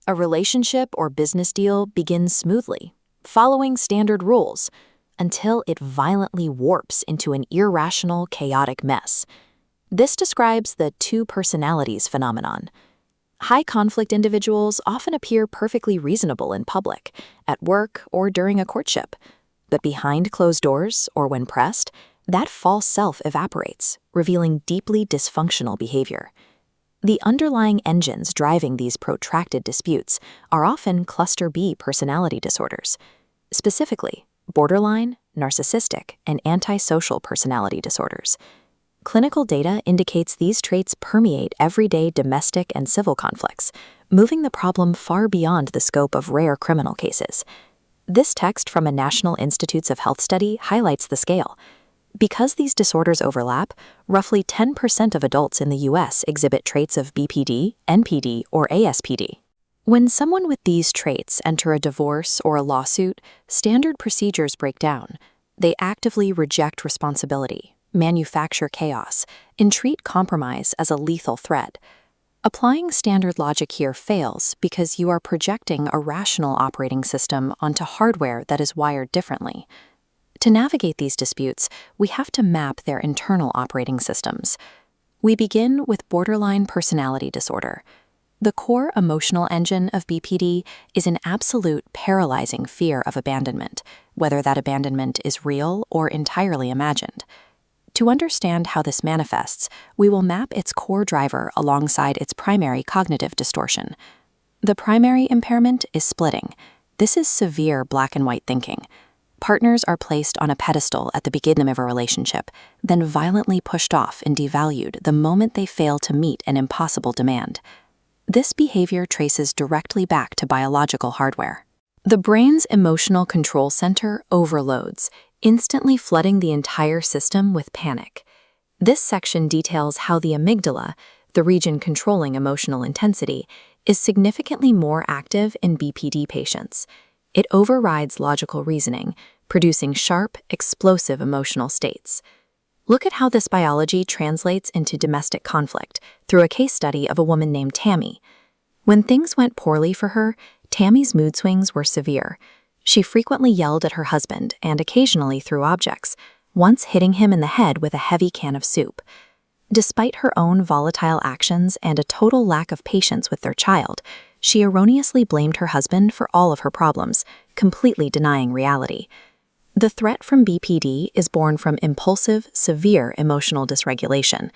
A relationship or business deal begins smoothly, following standard rules, until it violently warps into an irrational, chaotic mess. This describes the two personalities phenomenon. High-conflict individuals often appear perfectly reasonable in public, at work, or during a courtship. But behind closed doors, or when pressed, that false self evaporates, revealing deeply dysfunctional behavior. The underlying engines driving these protracted disputes are often cluster B personality disorders, specifically borderline, narcissistic, and antisocial personality disorders. Clinical data indicates these traits permeate everyday domestic and civil conflicts, moving the problem far beyond the scope of rare criminal cases. This text from a National Institutes of Health study highlights the scale. Because these disorders overlap, roughly 10% of adults in the U.S. exhibit traits of BPD, NPD, or ASPD. When someone with these traits enter a divorce or a lawsuit, standard procedures break down. They actively reject responsibility, manufacture chaos, and treat compromise as a lethal threat. Applying standard logic here fails because you are projecting a rational operating system onto hardware that is wired differently. To navigate these disputes, we have to map their internal operating systems. We begin with borderline personality disorder. The core emotional engine of BPD is an absolute paralyzing fear of abandonment, whether that abandonment is real or entirely imagined. To understand how this manifests, we will map its core driver alongside its primary cognitive distortion. The primary impairment is splitting. This is severe black and white thinking. Partners are placed on a pedestal at the beginning of a relationship, then violently pushed off and devalued the moment they fail to meet an impossible demand. This behavior traces directly back to biological hardware. The brain's emotional control center overloads, instantly flooding the entire system with panic. This section details how the amygdala, the region controlling emotional intensity, is significantly more active in BPD patients. It overrides logical reasoning, producing sharp, explosive emotional states. Look at how this biology translates into domestic conflict through a case study of a woman named Tammy. When things went poorly for her, Tammy's mood swings were severe. She frequently yelled at her husband and occasionally threw objects, once hitting him in the head with a heavy can of soup. Despite her own volatile actions and a total lack of patience with their child, she erroneously blamed her husband for all of her problems, completely denying reality. The threat from BPD is born from impulsive, severe emotional dysregulation.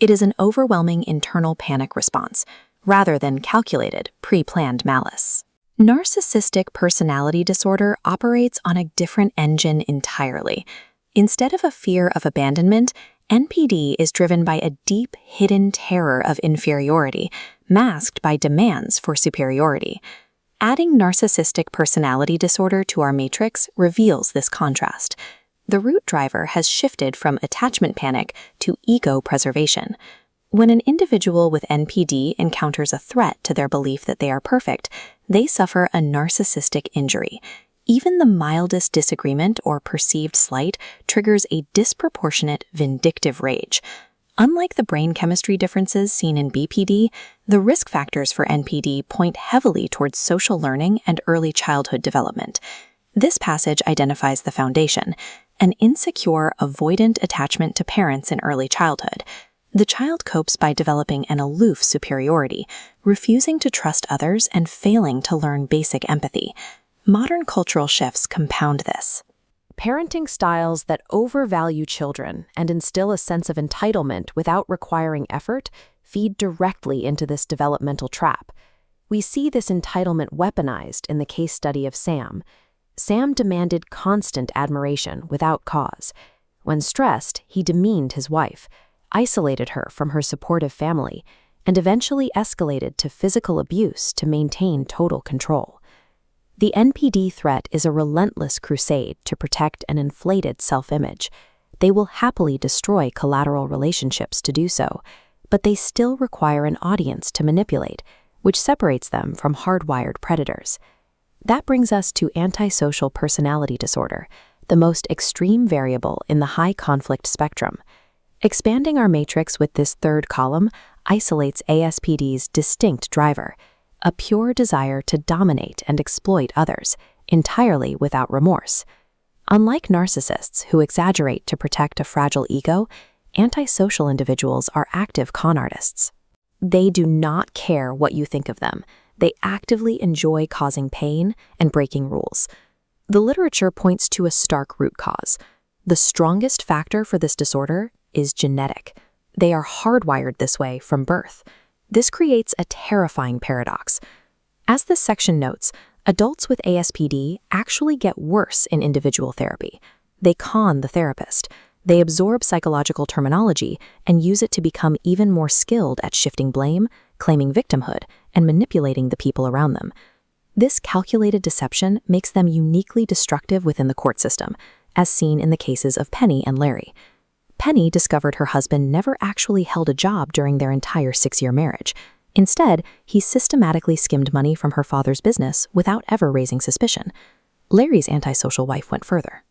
It is an overwhelming internal panic response, rather than calculated, pre-planned malice. Narcissistic personality disorder operates on a different engine entirely. Instead of a fear of abandonment, NPD is driven by a deep, hidden terror of inferiority, masked by demands for superiority. Adding narcissistic personality disorder to our matrix reveals this contrast. The root driver has shifted from attachment panic to ego preservation. When an individual with NPD encounters a threat to their belief that they are perfect, they suffer a narcissistic injury. Even the mildest disagreement or perceived slight triggers a disproportionate, vindictive rage. Unlike the brain chemistry differences seen in BPD, the risk factors for NPD point heavily towards social learning and early childhood development. This passage identifies the foundation: an insecure, avoidant attachment to parents in early childhood. The child copes by developing an aloof superiority, refusing to trust others and failing to learn basic empathy. Modern cultural shifts compound this. Parenting styles that overvalue children and instill a sense of entitlement without requiring effort feed directly into this developmental trap. We see this entitlement weaponized in the case study of Sam. Sam demanded constant admiration without cause. When stressed, he demeaned his wife, isolated her from her supportive family, and eventually escalated to physical abuse to maintain total control. The NPD threat is a relentless crusade to protect an inflated self-image. They will happily destroy collateral relationships to do so, but they still require an audience to manipulate, which separates them from hardwired predators. That brings us to Antisocial Personality Disorder, the most extreme variable in the high-conflict spectrum. Expanding our matrix with this third column isolates ASPD's distinct driver: a pure desire to dominate and exploit others, entirely without remorse. Unlike narcissists who exaggerate to protect a fragile ego, antisocial individuals are active con artists. They do not care what you think of them. They actively enjoy causing pain and breaking rules. The literature points to a stark root cause. The strongest factor for this disorder is genetic. They are hardwired this way from birth. This creates a terrifying paradox. As this section notes, adults with ASPD actually get worse in individual therapy. They con the therapist. They absorb psychological terminology and use it to become even more skilled at shifting blame, claiming victimhood, and manipulating the people around them. This calculated deception makes them uniquely destructive within the court system, as seen in the cases of Penny and Larry. Penny discovered her husband never actually held a job during their entire 6-year marriage. Instead, he systematically skimmed money from her father's business without ever raising suspicion. Larry's antisocial wife went further.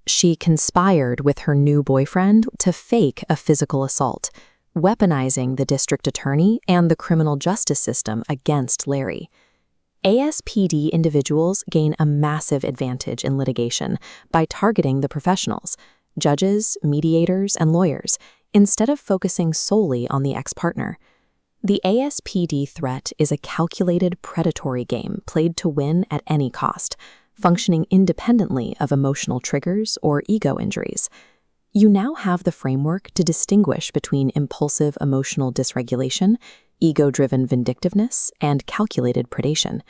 She conspired with her new boyfriend to fake a physical assault, weaponizing the district attorney and the criminal justice system against Larry. ASPD individuals gain a massive advantage in litigation by targeting the professionals, judges, mediators, and lawyers, instead of focusing solely on the ex-partner. The ASPD threat is a calculated predatory game played to win at any cost, functioning independently of emotional triggers or ego injuries. You now have the framework to distinguish between impulsive emotional dysregulation, ego-driven vindictiveness, and calculated predation.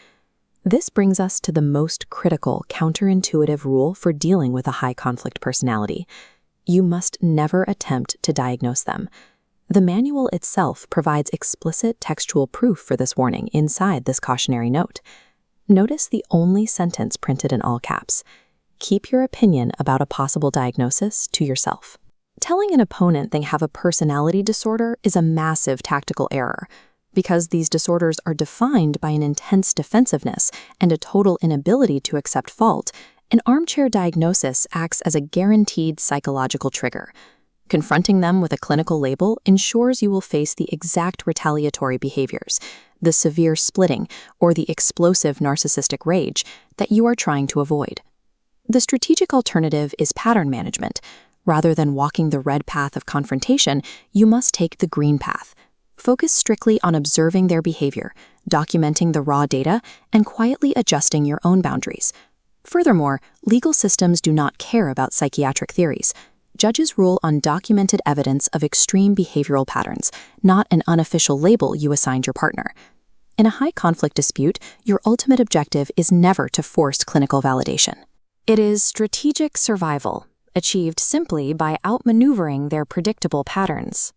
This brings us to the most critical counterintuitive rule for dealing with a high-conflict personality. You must never attempt to diagnose them. The manual itself provides explicit textual proof for this warning inside this cautionary note. Notice the only sentence printed in all caps. Keep your opinion about a possible diagnosis to yourself. Telling an opponent they have a personality disorder is a massive tactical error, because these disorders are defined by an intense defensiveness and a total inability to accept fault. An armchair diagnosis acts as a guaranteed psychological trigger. Confronting them with a clinical label ensures you will face the exact retaliatory behaviors, the severe splitting, or the explosive narcissistic rage that you are trying to avoid. The strategic alternative is pattern management. Rather than walking the red path of confrontation, you must take the green path. Focus strictly on observing their behavior, documenting the raw data, and quietly adjusting your own boundaries. Furthermore, legal systems do not care about psychiatric theories. Judges rule on documented evidence of extreme behavioral patterns, not an unofficial label you assigned your partner. In a high-conflict dispute, your ultimate objective is never to force clinical validation. It is strategic survival, achieved simply by outmaneuvering their predictable patterns.